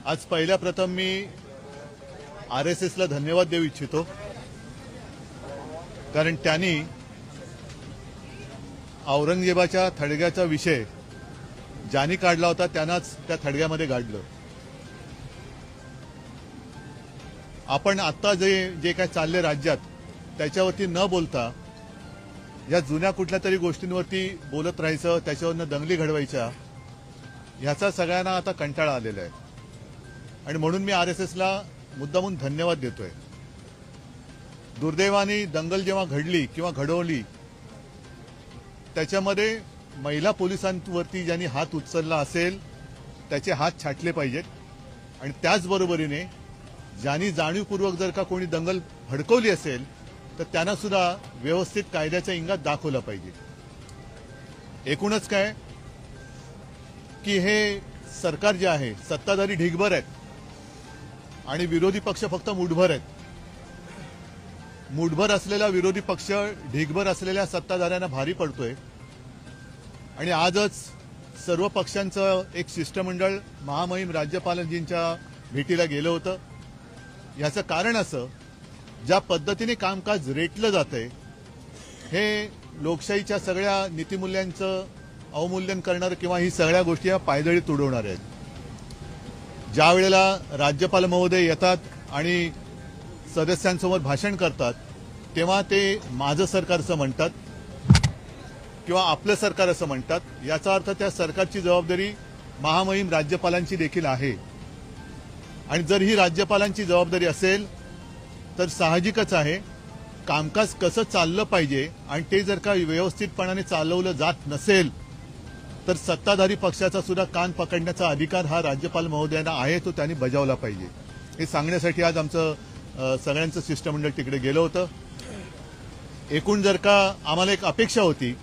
आज पहिल्या प्रथम मी आरएसएसला धन्यवाद देऊ इच्छितो, कारण त्यांनी औरंगजेबाच्या थडग्याचा विषय ज्यांनी काढला होता त्यांनाच त्या थडग्यामध्ये गाडलं. आपण आता जे काय चालले राज्यात त्याच्यावरती न बोलता या जुन्या कुठल्या तरी गोष्टींवरती बोलत राहायचं, त्याच्यावरनं दंगली घडवायच्या, ह्याचा सगळ्यांना आता कंटाळा आलेला आहे. आणि म्हणून मी आरएसएसला मुद्दामून धन्यवाद देतोय. दुर्दैवाने दंगल जेव्हा घडली किंवा घडवली त्याच्यामध्ये महिला पोलिसांवरती ज्यांनी हात उचलला असेल त्याचे हात छाटले पाहिजेत. आणि त्याचबरोबरीने ज्यांनी जाणीवपूर्वक जर का कोणी दंगल भडकवली असेल तर त्यांना सुद्धा व्यवस्थित कायद्याच्या इंगात दाखवलं पाहिजे. एकूणच काय की हे सरकार जे आहे सत्ताधारी ढिगभर आहेत आणि विरोधी पक्ष फक्त मुठभर आहेत. मुठभर असलेला विरोधी पक्ष ढिगभर असलेल्या सत्ताधाऱ्यांना भारी पडतोय. आणि आजच सर्व पक्षांचं एक शिष्टमंडळ महामहिम राज्यपालांजींच्या भेटीला गेलं होतं. याचं कारण असं, ज्या पद्धतीने कामकाज रेटलं जातंय हे लोकशाहीच्या सगळ्या नीतिमूल्यांचं अवमूल्यन करणार किंवा ही सगळ्या गोष्टी या पायदळी तुडवणार आहेत. ज्या वेळेला राज्यपाल महोदय येतात आणि सदस्यांसमोर भाषण करतात तेव्हा ते माझं सरकार असं म्हणतात किंवा आपलं सरकार असं म्हणतात. याचा अर्थ त्या सरकारची जबाबदारी महामहिम राज्यपालांची देखील आहे. आणि जर ही राज्यपालांची जबाबदारी असेल तर साहजिकच आहे कामकाज कसं चाललं पाहिजे आणि ते जर का व्यवस्थितपणाने चालवलं जात नसेल तर सत्ताधारी पक्षाचा सुद्धा कान पकडण्याचा अधिकार हा राज्यपाल महोदयांना आहे, तो त्यांनी बजावला पाहिजे. हे सांगण्यासाठी आज आमचं सगळ्यांचं शिष्टमंडळ तिकडे गेलं होतं. एकूण जर का आम्हाला एक अपेक्षा होती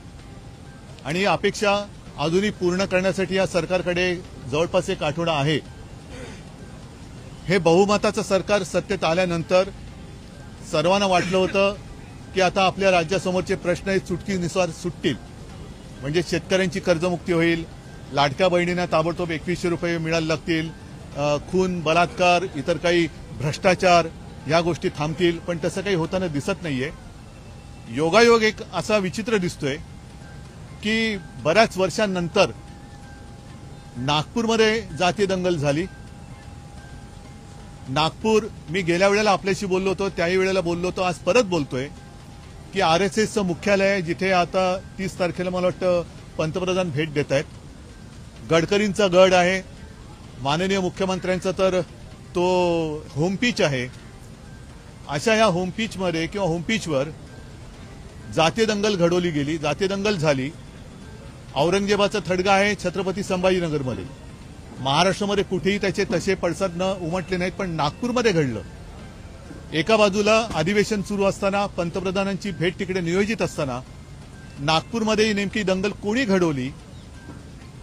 आणि ही अपेक्षा अजूनही पूर्ण करण्यासाठी या सरकारकडे जवळपास एक आठवडा आहे. हे बहुमताचं सरकार सत्तेत आल्यानंतर सर्वांना वाटलं होतं की आता आपल्या राज्यासमोरचे प्रश्न हे चुटकीनुसार सुटतील. म्हणजे शेतकऱ्यांची कर्जमुक्ती होईल, लाडक्या बहिणींना ताबडतोब 2100 रुपये मिळायला लागतील, खून, बलात्कार, इतर काही भ्रष्टाचार या गोष्टी थांबतील. पण तसं काही होताना दिसत नाहीये. योगायोग एक असा विचित्र दिसतोय की बऱ्याच वर्षांनंतर नागपूरमध्ये जातीय दंगल झाली. नागपूर, मी गेल्या वेळेला आपल्याशी बोललो होतो, त्याही वेळेला बोललो होतो, आज परत बोलतोय की आरएसएसचं मुख्यालय आहे जिथे आता 30 तारखेला मला वाटतं पंतप्रधान भेट देत आहेत. गडकरींचा गड आहे, माननीय मुख्यमंत्र्यांचा तर तो होमपीच आहे. अशा या होमपीचमध्ये किंवा होमपीचवर जातीय दंगल घडवली गेली, जातीय दंगल झाली. औरंगजेबाचा थडगा आहे छत्रपती संभाजीनगरमध्ये. महाराष्ट्रामध्ये कुठेही त्याचे तसे पडसाद न उमटले नाहीत, पण नागपूरमध्ये घडलं. एका बाजूला अधिवेशन सुरू असताना, पंतप्रधानांची भेट तिकडे नियोजित असताना नागपूरमध्ये नेमकी दंगल कोणी घडवली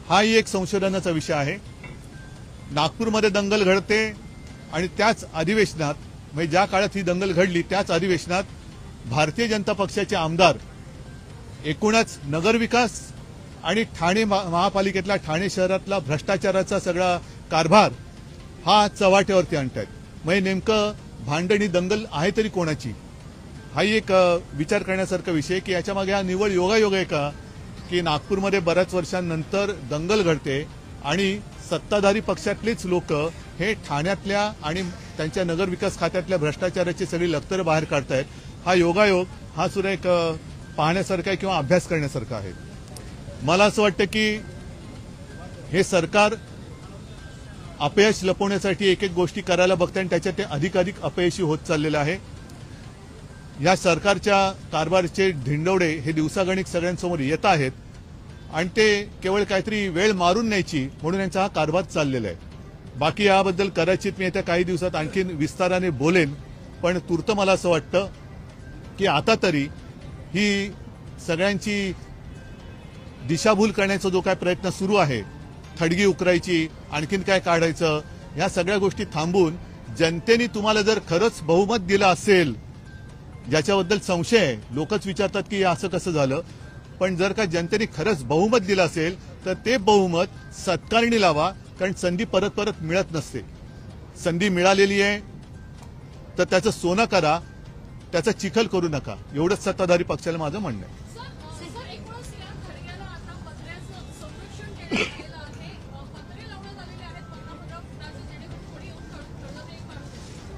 हाही एक संशोधनाचा विषय आहे. नागपूरमध्ये दंगल घडते आणि त्याच अधिवेशनात, म्हणजे ज्या काळात ही दंगल घडली त्याच अधिवेशनात भारतीय जनता पक्षाचे आमदार एकूणच नगरविकास आणि ठाणे महापालिकेतला, ठाणे शहरातला भ्रष्टाचाराचा सगळा कारभार हा चव्हाट्यावरती आणतायत. म्हणजे नेमकं भांडणी दंगल आहे तरी कोणाची, हाही एक विचार करण्यासारखा विषय की याच्यामागे हा निव्वळ योगायोग आहे का की नागपूरमध्ये बऱ्याच वर्षांनंतर दंगल घडते आणि सत्ताधारी पक्षातलेच लोक हे ठाण्यातल्या आणि त्यांच्या नगरविकास खात्यातल्या भ्रष्टाचाराची सगळी लक्तरं बाहेर काढतायत. हा योगायोग हा सुद्धा एक पाहण्यासारखा आहे किंवा अभ्यास करण्यासारखा आहे. मला असं वाटतं की हे सरकार अपयश लपवण्यासाठी एक एक गोष्टी करायला बघते आणि त्याच्यात ते अधिकाधिक अपयशी होत चाललेलं आहे. या सरकारच्या कारभाराचे धिंडवडे हे दिवसागणिक सगळ्यांसमोर येत आहेत आणि ते केवळ काहीतरी वेळ मारून न्यायची म्हणून यांचा हा कारभार चाललेला आहे. बाकी याबद्दल कदाचित मी येत्या काही दिवसात आणखीन विस्ताराने बोलेन. पण तूर्त मला असं वाटतं की आता तरी ही सगळ्यांची दिशाभूल करण्याचा जो काय प्रयत्न सुरू आहे, थडगी उकरायची, आणखीन काय काढायचं, या सगळ्या गोष्टी थांबून जनतेने तुम्हाला जर खरंच बहुमत दिलं असेल, ज्याच्याबद्दल संशय आहे, लोकच विचारतात की असं कसं झालं, पण जर का जनतेने खरंच बहुमत दिलं असेल तर ते बहुमत सत्कारणी लावा, कारण संधी परत परत मिळत नसते. संधी मिळालेली आहे तर त्याचं सोनं करा, त्याचा चिखल करू नका, एवढंच सत्ताधारी पक्षाला माझं म्हणणं आहे.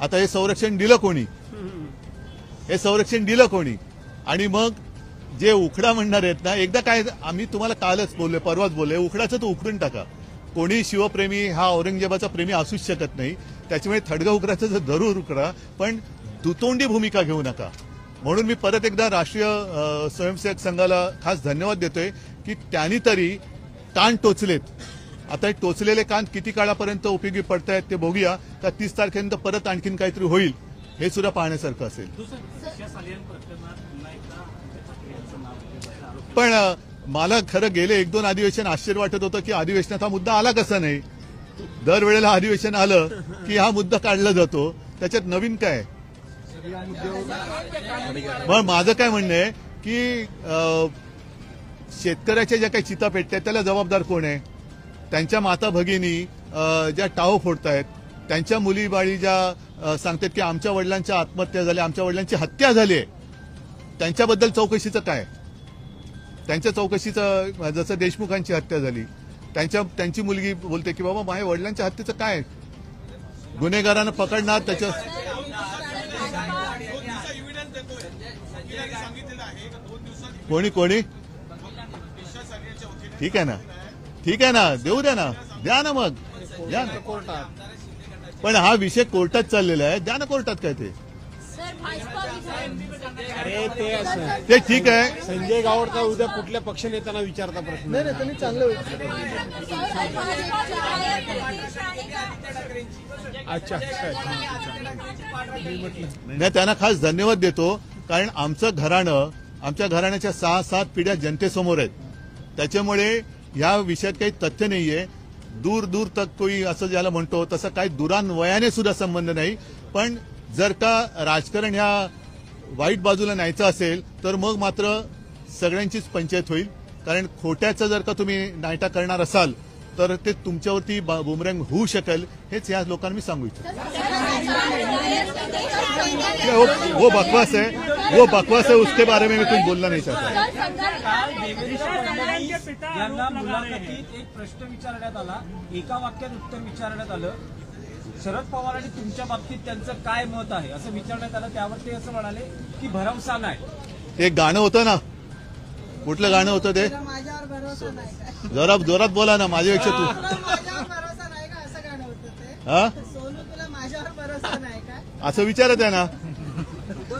आता हे संरक्षण दिलं कोणी? हे संरक्षण दिलं कोणी? आणि मग जे उखडा म्हणणार आहेत ना, एकदा काय आम्ही तुम्हाला कालच बोललोय, परवाच बोललोय, उखडाचं तो उखडून टाका. कोणी शिवप्रेमी हा औरंगजेबाचा प्रेमी असूच शकत नाही. त्याच्यामुळे थडगा उखडाचं जरूर उखडा, पण दुतोंडी भूमिका घेऊ नका. म्हणून मी परत एकदा राष्ट्रीय स्वयंसेवक संघाला खास धन्यवाद देतोय की त्यांनी तरी कान टोचलेत. आता हे टोचलेले कान किती काळापर्यंत उपयोगी पडतायत ते बघूया. का 30 तारखेनंतर परत आणखीन काहीतरी होईल हे सुद्धा पाहण्यासारखं असेल. पण मला खरं गेले 1-2 अधिवेशन आश्चर्य वाटत होतं की अधिवेशनात हा मुद्दा आला कसा नाही. दरवेळेला अधिवेशन आलं की हा मुद्दा काढला जातो, त्याच्यात नवीन काय. पण माझं काय म्हणणं आहे की शेतकऱ्याच्या ज्या काही चिता पेटतात त्याला जबाबदार कोण आहे? त्यांच्या माता भगिनी ज्या टाहो फोडतायत, त्यांच्या मुली बाळी ज्या सांगतात की आमच्या वडिलांच्या आत्महत्या झाल्या, आमच्या वडिलांची हत्या झाली आहे, त्यांच्याबद्दल चौकशीचं काय? त्यांच्या चौकशीचं जसं देशमुखांची हत्या झाली, त्यांची मुलगी बोलते की बाबा माझ्या वडिलांच्या हत्येचं काय? गुन्हेगारांना पकडणार त्याच्या कोणी ठीक आहे ना, देऊ द्या ना, द्या ना, मग द्या ना. पण हा विषय कोर्टात चाललेला आहे, द्या ना कोर्टात काय ते. ते ठीक आहे. संजय गावडचा उद्या कुठल्या पक्ष नेत्यांना विचारता प्रश्न नाही त्यांनी चांगलं. अच्छा नाही, त्यांना खास धन्यवाद देतो कारण आमच्या घराण्याच्या 6-7 पिढ्या जनतेसमोर आहेत. त्याच्यामुळे या विषयात काही तथ्य नाहीये. दूर तक कोई असं ज्याला म्हणतो तसं काही दुरान्वयाने सुद्धा संबंध नाही. पण जर का राजकारण ह्या वाईट बाजूला न्यायचं असेल तर मग मात्र सगळ्यांचीच पंचायत होईल. कारण खोट्याचं जर का तुम्ही नायटा करणार असाल तर ते तुमच्यावरती बुमरँग होऊ शकेल, हेच या लोकांना मी सांगू इच्छितो. वो बकवास है, उसके बारे में मैं कुछ बोलना नहीं चाहता. यांना मुलाखतीत एक प्रश्न विचारण्यात आला, एका वाक्यात उत्तर विचारण्यात आलं, शरद पवार आणि तुमच्या बाबतीत त्यांचं काय मत आहे असं विचारण्यात आलं. त्यावर ते असं म्हणाले की भरवसा नाही. ते गाणं होतं ना, कुठलं गाणं होतं ते? जरा जोरात बोला ना, माझ्यापेक्षा तू. हा, असं विचारत आहे ना,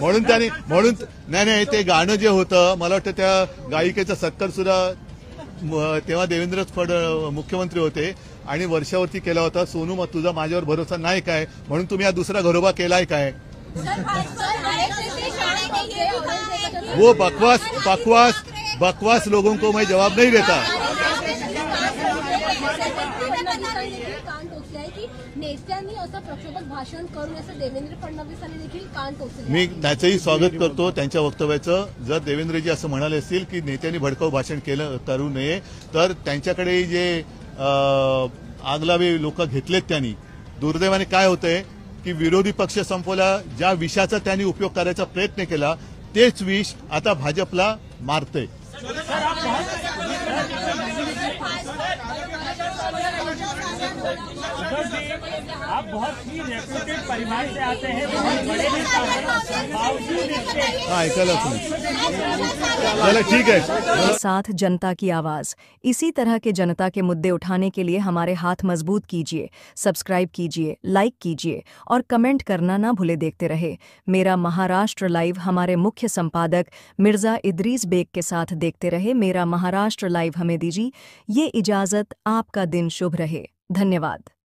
म्हणून नाही ते गाणं जे होतं, मला वाटतं त्या गायिकेचा सत्कार सुद्धा तेव्हा देवेंद्र मुख्यमंत्री होते आणि वर्षावरती केला होता. सोनू मग तुझा माझ्यावर भरोसा नाही काय, म्हणून तुम्ही हा दुसरा घरोबा केलाय काय? वो बकवास लोगों को मैं जवाब नहीं देता. नेत्यांनी असं प्रक्षोभक भाषण करून असं देवेंद्र फडणवीसांनी देखील कान टोचले. मी त्याचंही स्वागत करतो त्यांच्या वक्तव्याचं. जर देवेंद्रजी असं म्हणाले असतील की नेत्यांनी भडकाऊ भाषण करू नये तर त्यांच्याकडे जे आगलावे लोक घेतलेत त्यांनी, दुर्दैवाने काय होतंय की विरोधी पक्ष संपवला, ज्या विषाचा त्यांनी उपयोग करायचा प्रयत्न केला तेच विष आता भाजपला मारतंय. आप बहुत ही रेप्यूटेड परिवार से आते हैं, बहुत बड़े नेता हैं, बावजूद इसके ऐकायला चला ठीक है. साथ जनता की आवाज. इसी तरह के जनता के मुद्दे उठाने के लिए हमारे हाथ मजबूत कीजिए, सब्सक्राइब कीजिए, लाइक कीजिए और कमेंट करना ना भूले. देखते रहे मेरा महाराष्ट्र लाइव. हमारे मुख्य संपादक मिर्जा इदरीस बेग के साथ देखते रहे मेरा महाराष्ट्र लाइव. हमें दीजिए ये इजाजत. आपका दिन शुभ रहे. धन्यवाद.